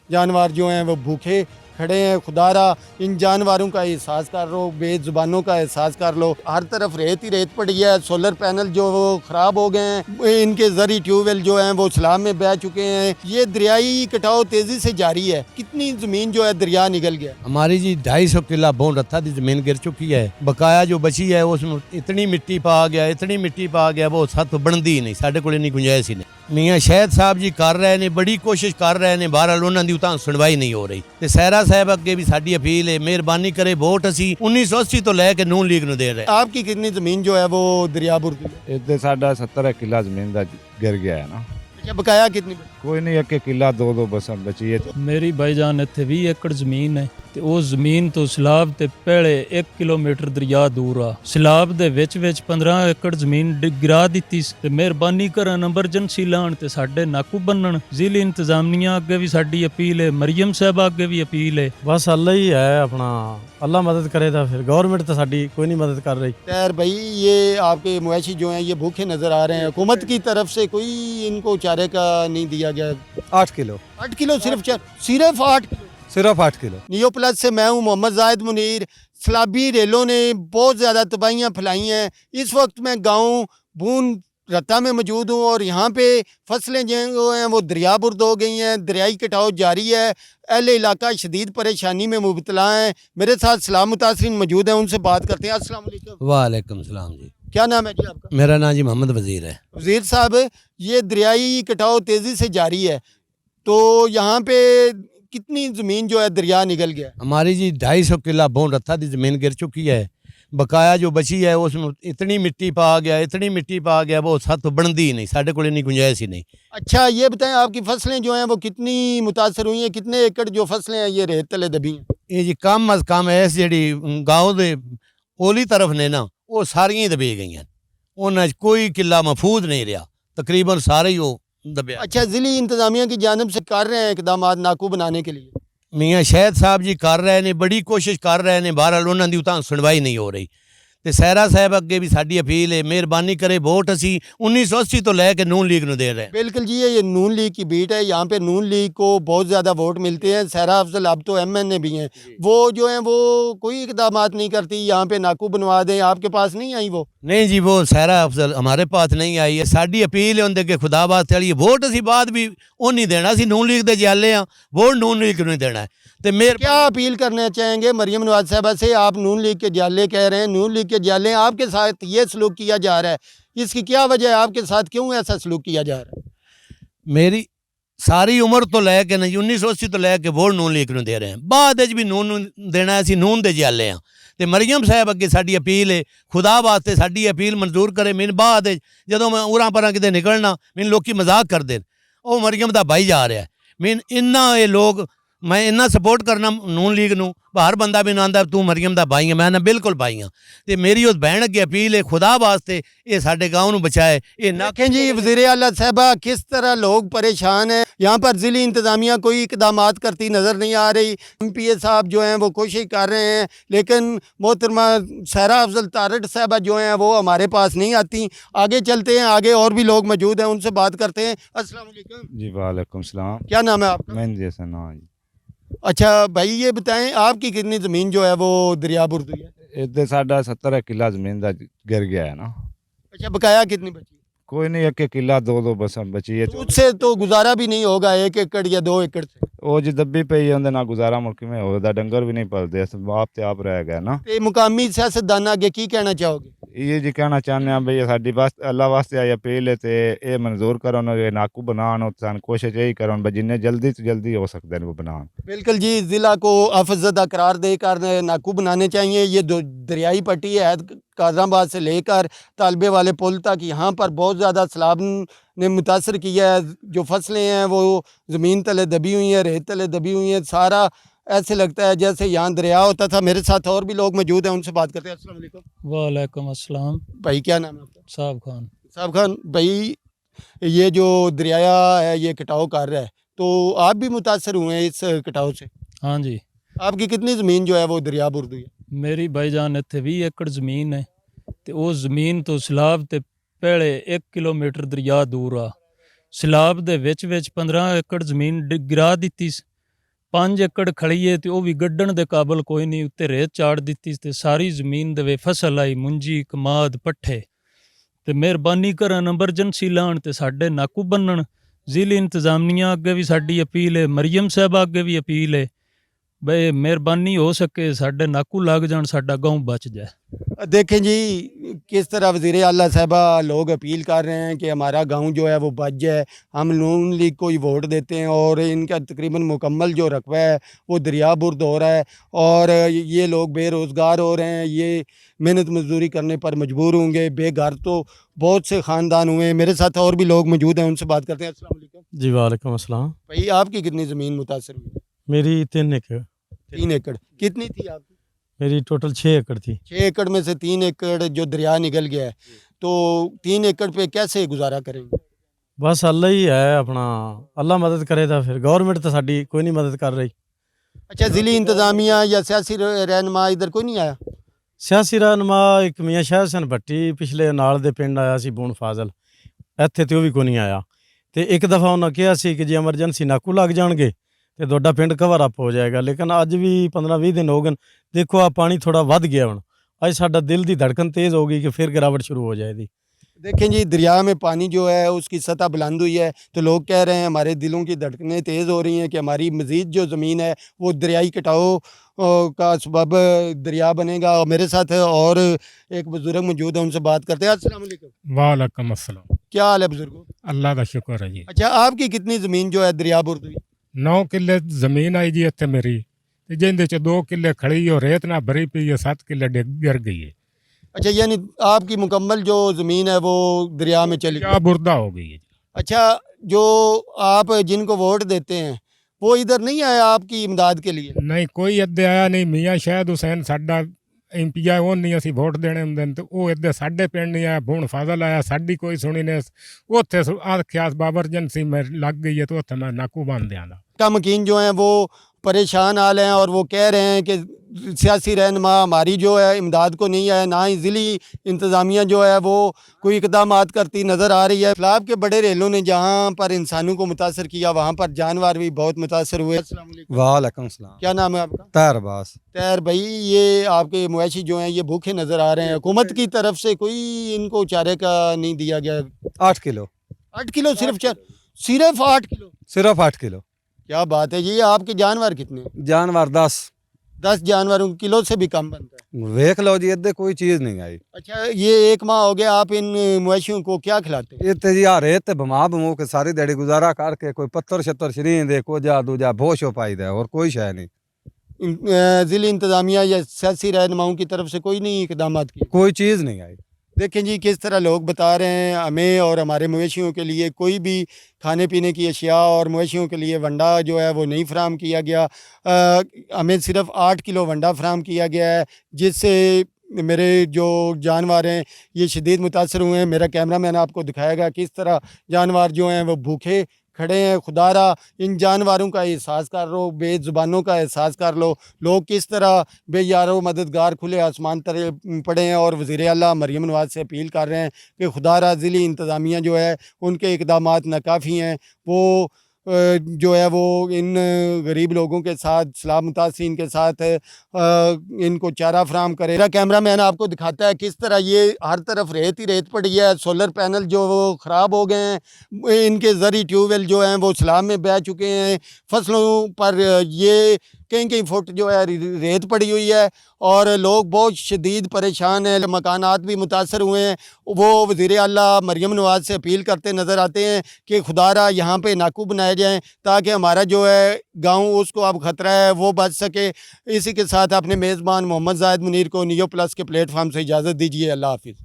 जानवर जो हैं वो भूखे खड़े हैं। खुदारा इन जानवरों का एहसास कर लो, बेजुबानों का एहसास कर लो। हर तरफ रेत ही रेत पड़ी है। सोलर पैनल जो वो ख़राब हो गए हैं, इनके जरिए ट्यूबवेल जो हैं वो सैलाब में बह चुके हैं। ये दरियाई कटाव तेज़ी से जारी है। कितनी ज़मीन जो है दरिया निकल गया। हमारी जी 250 किला बोन रत्था की जमीन गिर चुकी है। बकाया जो बची है उसमें इतनी मिट्टी पा गया, इतनी मिट्टी पा गया, वो सत बनती ही नहीं, साढ़े को इन्नी गुंजाइश ही नहीं। मियाँ शहद साहब जी कर रहे हैं, बड़ी कोशिश कर रहे हैं, बहरहाल उन्होंने उतां सुनवाई नहीं हो रही। तो सहरा साहब अगे भी साडी अपील है, मेहरबानी करे वोट असी 1980 तो लैके नून लीग नूं दे रहे। आपकी कितनी ज़मीन जो है वो दरिया बुर गई है? इधर साढ़ा 70 किला जमीन का गिर गया है ना। अच्छा, बकाया कितनी बची? कोई नहीं, एक किला दो दो बस बची है। मेरी भाईजान इत्थे 20 एकड़ ਜ਼ਮੀਨ ਹੈ ਤੇ ਉਹ ਜ਼ਮੀਨ ਤੋਂ ਸਲਾਬ ਤੇ ਪਹਿਲੇ 1 ਕਿਲੋਮੀਟਰ ਦਰਿਆ ਦੂਰ ਆ। ਸਲਾਬ ਦੇ ਵਿੱਚ 15 ਏਕੜ ਜ਼ਮੀਨ ਗਿਰਾ ਦਿੱਤੀ ਤੇ ਮਿਹਰਬਾਨੀ ਕਰਨ ਐਮਰਜੈਂਸੀ ਲਾਣ ਤੇ ਸਾਡੇ ਨਾਕੂ ਬੰਨਣ। ਜ਼ਿਲ੍ਹੀ ਇੰਤਜ਼ਾਮੀਆਂ ਅੱਗੇ ਵੀ ਸਾਡੀ ਅਪੀਲ ਹੈ, ਮਰੀਮ ਸਾਹਿਬਾ ਅੱਗੇ ਵੀ ਅਪੀਲ ਹੈ। बस अल्लाह ही है अपना, अल्लाह मदद करे तो फिर गवर्नमेंट तो साडी कोई नहीं मदद कर रही। खैर भाई, ये आपके मवेशी जो हैं ये भूखे नज़र आ रहे हैं। हुकूमत की तरफ से कोई इनको चारे का नहीं दिया गया। 8 किलो, 8 किलो सिर्फ 8 किलो। सिर्फ 8 किलो। नियो प्लस से मैं हूँ मोहम्मद जाहिद मुनीर। सैलाबी रेलों ने बहुत ज़्यादा तबाहियाँ फैलाई हैं। इस वक्त मैं गाँव बून रत्ता में मौजूद हूँ और यहाँ पे फसलें जो हैं वो दरिया बुर्द हो गई हैं। दरियाई कटाव जारी है। अहले इलाका शदीद परेशानी में मुबतला हैं। मेरे साथ सलाम मुतासरीन मौजूद हैं, उनसे बात करते हैं। अस्सलाम वालेकुम। वालेकुम सलाम जी। क्या नाम है जी आपका? मेरा नाम जी मोहम्मद वजीर है। वज़ीर साहब, ये दरियाई कटाव तेज़ी से जारी है, तो यहाँ पे कितनी ज़मीन जो है दरिया निकल गया? हमारी जी 250 किला बोन रत्था की जमीन गिर चुकी है। बकाया जो बची है उसमें इतनी मिट्टी पा गया, इतनी मिट्टी पा गया, वो सत बनती ही नहीं, साढ़े को इन्नी गुंजाइश ही नहीं। अच्छा, ये बताएं आपकी फसलें जो हैं वो कितनी मुतासर हुई हैं? कितने एकड़ जो फसलें हैं ये रेत तले दबी हैं? ये जी कम अज कम ऐस जी गाँव के ओली तरफ ने ना, वो सारियां दबी गई हैं। उन्हें कोई किला महफूज नहीं रहा, तकरीबन सारे ही वो दबिया। अच्छा, ज़िली इंतज़ामिया की जानिब से कर रहे हैं इकदाम नाकू बनाने के लिए? मियाँ शहद साहब जी कर रहे हैं, बड़ी कोशिश कर रहे हैं, बहरहाल उन्होंने उतां सुनवाई नहीं हो रही। तो सहरा साहब अगे भी साडी अपील है, मेहरबानी करे वोट असी 1980 तो लैके नून लीग नूं दे रहे हैं। बिल्कुल जी, ये नून लीग की बीट है। यहाँ पे नून लीग को बहुत ज़्यादा वोट मिलते हैं। सहरा अफजल अब तो MNA भी हैं, वो जो हैं वो कोई इकदाम नहीं करती। यहाँ पे नाकू बनवा दें, आपके पास नहीं आई वो? नहीं जी, वो सहरा अफजल हमारे पास नहीं आई है। साडी अपील है उनके अगे खुदा वास्ते वाली, वोट असी बाद भी वो नहीं देना, असी नून लीग दे जाले हाँ, वोट नून लीग नहीं देना है। तो मेरे क्या अपील करना चाहेंगे मरियम नवाज साहबा से? आप नून लीग के जाले कह रहे हैं, नून लीग के जाले आपके साथ ये सलूक किया जा रहा है, इसकी क्या वजह है? आपके साथ क्यों ऐसा सलूक किया जा रहा है? मेरी सारी उम्र तो लैके नहीं 1980 तो लैके वोट नून लीग नूं दे रहे हैं, बाद भी नून देना, असी नून दे जाले हाँ। तो मरियम साहब अगे साडी अपील है, खुदा वास्ते साडी अपील मंजूर करे। मैंने बाद जदों मैं उरां परां किते निकलना, मैंने लोग मजाक कर दे, वो मरियम दा भाई जा रहा है। मैंने इन्ना ये लोग, मैं इन्ना सपोर्ट करना नून लीग नूं, हर बंदा भी आंदा तू मरियम दा भाई है, मैं ना बिल्कुल भाई हाँ। तो मेरी उस बहन अगे अपील है, खुदा वास्ते ये साडे गाँव नूं बचाए। ये ना देखें जी, वज़ीर आला साहबा किस तरह लोग परेशान हैं। यहाँ पर ज़िली इंतज़ामिया कोई इकदाम करती नज़र नहीं आ रही। MPA साहब जो हैं वो कोशिश कर रहे हैं, लेकिन मोहतरमा सहरा अफजल तारड़ साहबा जो हैं वो हमारे पास नहीं आती। आगे चलते हैं, आगे और भी लोग मौजूद हैं, उनसे बात करते हैं। अस्सलाम वालेकुम जी वालेकुम सलाम। क्या नाम है आपका? मैं जैसा ना जी। अच्छा भाई, ये बताएं आपकी कितनी ज़मीन जो है वो दरिया बुर्द हुई है? इधर साढ़ा 70 किला जमीन का गिर गया है ना। अच्छा, बकाया कितनी बची? कोई नहीं, एक किला दो दो बस बची है। उससे तो गुजारा भी नहीं होगा 1 एकड़ या 2 एकड़ से। वो जी दब्बी पई है, उनके ना गुजारा मुल्क में होता, डंगर भी नहीं पलते, आप ते आप रह गए ना। ते मुकामी सियासतदान अगे की कहना चाहोगे? ये जी कहना चाहते हैं भई साडी वास्ते अल्लाह वास्ते आई अपील है, तो ये मंजूर करो, नाकू बनान, सान कोशिश यही करो भाई जिन्ने जल्दी तो जल्दी हो सकते हैं वो बनान। बिल्कुल जी, ज़िला को आफज़दा करार देकर नाकू बनाने चाहिए। ये दरियाई पट्टी है काजराबाद से लेकर तालबे वाले पुल तक, यहाँ पर बहुत ज़्यादा सैलाब ने मुतासर किया है। जो फसलें हैं वो ज़मीन तले दबी हुई हैं, रेत तले दबी हुई हैं। सारा ऐसे लगता है जैसे यहाँ दरिया होता था। मेरे साथ और भी लोग मौजूद हैं, उनसे बात करते हैं। अस्सलाम वालेकुम। वालेकुम अस्सलाम। भाई क्या नाम है आपका? साहब खान। साहब खान भाई, ये जो दरिया है ये कटाव कर रहा है, तो आप भी मुतासर हुए हैं इस कटाव से? हाँ जी, आपकी कितनी ज़मीन जो है वो दरिया बुर्द हुई है? मेरी भाईजान इत्थे 20 एकड़ ਜ਼ਮੀਨ ਹੈ ਤੇ ਉਹ ਜ਼ਮੀਨ ਤੋਂ ਸਲਾਬ ਤੇ ਪਹਿਲੇ 1 ਕਿਲੋਮੀਟਰ ਦਰਿਆ ਦੂਰ ਆ। ਸਲਾਬ ਦੇ ਵਿੱਚ 15 ਏਕੜ ਜ਼ਮੀਨ ਗਿਰਾ ਦਿੱਤੀ 5 ਏਕੜ ਖੜੀ ਹੈ ਤੇ ਉਹ ਵੀ ਗੱਡਣ ਦੇ ਕਾਬਲ ਕੋਈ ਨਹੀਂ, ਉੱਤੇ ਰੇਤ ਚਾੜ ਦਿੱਤੀ ਤੇ ਸਾਰੀ ਜ਼ਮੀਨ ਦੇ ਵਿੱਚ ਫਸਲ ਆਈ, ਮੁੰਜੀ ਕਮਾਦ ਪੱਠੇ। ਤੇ ਮਿਹਰਬਾਨੀ ਕਰਨ ਐਮਰਜੈਂਸੀ ਲਾਉਣ ਤੇ ਸਾਡੇ ਨਾਕੂ ਬੰਨਣ। ਜ਼ਿਲ੍ਹੀ ਇੰਤਜ਼ਾਮੀਆਂ ਅੱਗੇ ਵੀ ਸਾਡੀ ਅਪੀਲ ਹੈ, ਮਰੀਮ ਸਾਹਿਬਾ ਅੱਗੇ ਵੀ ਅਪੀਲ ਹੈ, ਬਈ ਮਿਹਰਬਾਨੀ हो सके साढ़े नाकू लग जान, साडा गांव बच जाए। देखें जी किस तरह वज़ीर आला साहबा लोग अपील कर रहे हैं कि हमारा गांव जो है वो बच जाए। हम नून लीग को ही वोट देते हैं और इनका तकरीबन मुकम्मल जो रकबा है वो दरिया बुर्द हो रहा है और ये लोग बेरोज़गार हो रहे हैं, ये मेहनत मजदूरी करने पर मजबूर होंगे। बेघर तो बहुत से ख़ानदान हुए हैं। मेरे साथ और भी लोग मौजूद हैं, उनसे बात करते हैं। अस्सलाम वालेकुम जी वालेकुम अस्सलाम। भाई, आपकी कितनी ज़मीन मुतासर हुई? मेरी 3 एकड़, 3 एकड़। कितनी थी आपकी? मेरी टोटल 6 एकड़ थी। 6 एकड़ में से 3 एकड़ जो दरिया निकल गया है, तो 3 एकड़ पे कैसे गुजारा करेंगे? बस अल्लाह ही है अपना, अल्लाह मदद करे तो फिर गवर्नमेंट तो साडी कोई नहीं मदद कर रही। अच्छा, ज़िली इंतज़ामिया या सियासी रहनुमा इधर कोई नहीं आया? सियासी रहनुमा एक मियाँ शाह हसन भट्टी पिछले नाल दे पिंड आया सी बूण फाजल, ਇੱਥੇ ਤੇ ਉਹ ਵੀ ਕੋਈ ਨਹੀਂ ਆਇਆ। ਤੇ ਇੱਕ ਦਫਾ ਉਹਨਾਂ ਕਿਹਾ ਸੀ ਕਿ ਜੇ ਐਮਰਜੈਂਸੀ ਨਾਕੂ ਲੱਗ ਜਾਣਗੇ ਤੇ ਤੁਹਾਡਾ ਪਿੰਡ ਕਵਰ ਅਪ ਹੋ ਜਾਏਗਾ, ਲੇਕਿਨ ਅੱਜ ਵੀ 15-20 ਦਿਨ ਹੋ ਗਏ। ਦੇਖੋ ਆ ਪਾਣੀ ਥੋੜਾ ਵੱਧ ਗਿਆ ਹੁਣ, ਅੱਜ ਸਾਡਾ ਦਿਲ ਦੀ ਧੜਕਨ तेज़ हो गई कि फिर गिरावट शुरू हो जाएगी। देखें जी, दरिया में पानी जो है उसकी सतह बुलंद हुई है, तो लोग कह रहे हैं हमारे दिलों की धड़कनें तेज़ हो रही हैं कि हमारी मज़ीद जो ज़मीन है वो दरियाई कटाव का सबब दरिया बनेगा। और मेरे साथ और एक बुज़ुर्ग मौजूद है, उनसे बात करते हैं। अस्सलाम वालेकुम। वालेकुम अस्सलाम। क्या हाल है बुज़ुर्गों? अल्लाह का शुक्र है जी। अच्छा, आपकी कितनी ज़मीन जो है दरिया बुर्द हुई? 9 किले जमीन आई जी इत्थे मेरी, ते जिंदे च 2 किले खड़ी और रेत ना भरी पई है, 7 किले गिर गई है। अच्छा, यानी आपकी मुकम्मल जो ज़मीन है वो दरिया में चली क्या बुर्दा हो गई है। अच्छा, जो आप जिनको वोट देते हैं वो इधर नहीं आया आपकी इमदाद के लिए? नहीं, कोई अद्दे आया नहीं। मियाँ शायद हुसैन साडा MP ਆ, ਉਹ ਨਹੀਂ ਅਸੀਂ ਵੋਟ ਦੇਣੇ ਹੁੰਦੇ ਨੇ, ਤੇ ਉਹ ਇੱਦੇ ਸਾਡੇ ਪਿੰਡ ਨਹੀਂ ਆਇਆ। ਬੂਣ ਫਾਜ਼ਲ ਆਇਆ, ਸਾਡੀ ਕੋਈ ਸੁਣੀ ਨਹੀਂ। ਉੱਥੇ ਆਖਿਆ ਬਾਬਰ ਏਜੰਸੀ ਮੈਂ ਲੱਗ गई है, तो ਉੱਥੇ मैं नाकू बन ਦਿਆਂਗਾ। का मकीन जो हैं वो परेशान हाल हैं और वो कह रहे हैं कि सियासी रहनुमा हमारी जो है इमदाद को नहीं आया, ना ही ज़िली इंतज़ामिया जो है वो कोई इक़दामात करती नज़र आ रही है। सैलाब के बड़े रेलों ने जहाँ पर इंसानों को मुतासर किया, वहाँ पर जानवर भी बहुत मुतासर हुए। अस्सलाम वालेकुम। वालेकुम सलाम। क्या नाम है आपका? तैर बास। तैर भाई, ये आपके मवेशी जो हैं ये भूखे नज़र आ रहे हैं, हुकूमत की तरफ से कोई इनको चारे का नहीं दिया गया? 8 किलो। 8 किलो सिर्फ? सिर्फ 8 किलो? सिर्फ 8 किलो। क्या बात है जी। आपके जानवर कितने? जानवर 10। 10 जानवरों किलो से भी कम बनता है। वेख लो जी, इधर कोई चीज़ नहीं आई। अच्छा, ये 1 माह हो गया, आप इन मवेशियों को क्या खिलाते हैं? इतने जी आ रहे थे बमा बमू के सारी दिहाड़ी गुजारा करके कोई पत्थर शत्तर शरीन दे, को जा दूजा भोश हो पाई दे, और कोई शय नहीं। ज़िली इंतज़ामिया या सियासी रहनुमाओं की तरफ से कोई नहीं इक़दामात किए? कोई चीज़ नहीं आई। देखें जी, किस तरह लोग बता रहे हैं हमें और हमारे मवेशियों के लिए कोई भी खाने पीने की अशिया और मवेशियों के लिए वंडा जो है वो नहीं फराम किया गया। हमें सिर्फ 8 किलो वंडा फराम किया गया है, जिससे मेरे जो जानवर हैं ये शदीद मुतासर हुए हैं। मेरा कैमरा मैन आपको दिखाएगा किस तरह जानवर जो हैं वो भूखे खड़े हैं। खुदारा इन जानवरों का एहसास कर लो, बेज़ुबानों का एहसास कर लो। लोग किस तरह बेयारो मददगार खुले आसमान तले पड़े हैं और वज़ीर आला मरीम नवाज़ से अपील कर रहे हैं कि खुदारा ज़िली इंतज़ामिया जो है उनके इक़दामात नाकाफ़ी हैं। वो जो है वो इन गरीब लोगों के साथ, सैलाब मुतासिरीन के साथ इनको चारा फराम करे। मेरा कैमरा मैन आपको दिखाता है किस तरह ये हर तरफ रेत ही रेत पड़ी है। सोलर पैनल जो वो ख़राब हो गए हैं, इनके ज़रिए ट्यूबवेल जो हैं वो सैलाब में बह चुके हैं। फसलों पर ये कहीं फुट जो है रेत पड़ी हुई है और लोग बहुत शदीद परेशान हैं। मकानात भी मुतासर हुए हैं। वो वज़ीर आला मरीम नवाज़ से अपील करते नज़र आते हैं कि खुदारा यहाँ पे नाकू बनाए जाएँ ताकि हमारा जो है गांव उसको अब ख़तरा है वो बच सके। इसी के साथ अपने मेज़बान मोहम्मद ज़ाहिद मुनीर को नियो प्लस के प्लेटफार्म से इजाज़त दीजिए। अल्लाह हाफ़िज़।